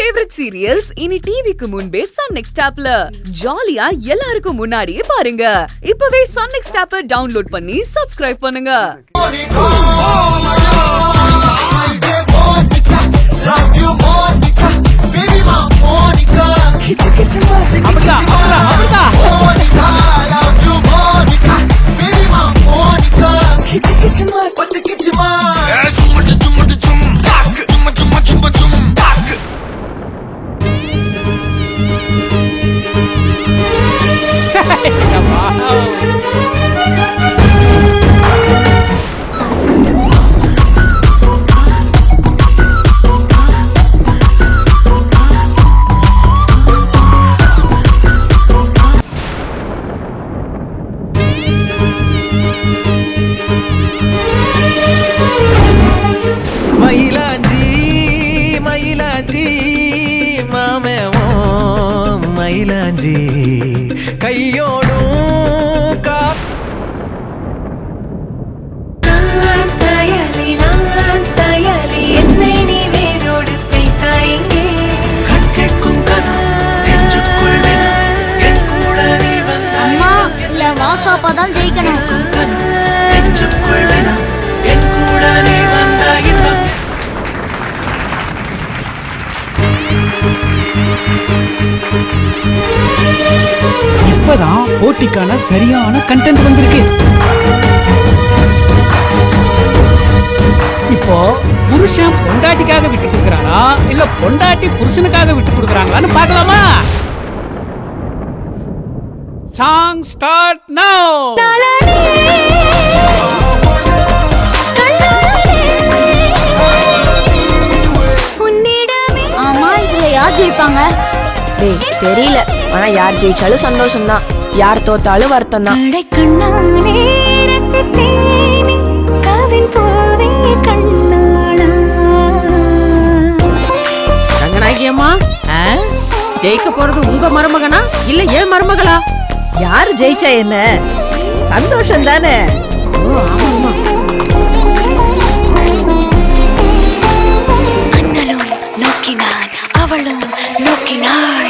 Favourite serials இனி டிவிக்கு முன்பே சன் நெக்ஸ்ட் ஆப்ல ஜாலியா எல்லாருக்கும் முன்னாடியே பாருங்க. இப்பவே சன் நெக்ஸ்ட் ஆப்பை டவுன்லோட் பண்ணி சப்ஸ்கிரைப் பண்ணுங்க. மயிலாஞ்சி கையோடும் என்னை நீ வேரோடு வைத்தாயங்கே கேட்கும் அம்மா இல்ல வாசாப்பா தான் ஜெயிக்கணும். இப்பதான் போட்டிக்கான சரியான கண்டென்ட் வந்திருக்கு. இப்போ புருஷன் பொண்டாட்டிக்காக விட்டு கொடுக்கறானா இல்ல பொண்டாட்டி புருஷனுக்காக விட்டு கொடுக்கறாங்களான்னு பார்க்கலாமா? சாங் ஸ்டார்ட் நவ. ஆமா இதுல யார் ஜெயிப்பாங்க? தெரியல. ஆனா யார் ஜெயிச்சாலும் சந்தோஷம்தான், யார் தோத்தாலும் வருத்தம் தான். ரங்கநாயகியம்மா, ஜெயிக்க போறது உங்க மருமகனா இல்ல ஏன் மருமகளா? யாரு ஜெயிச்சா என்ன, சந்தோஷம் தானே. அண்ணலும் நோக்கினான், அவளும் நோக்கினாள்.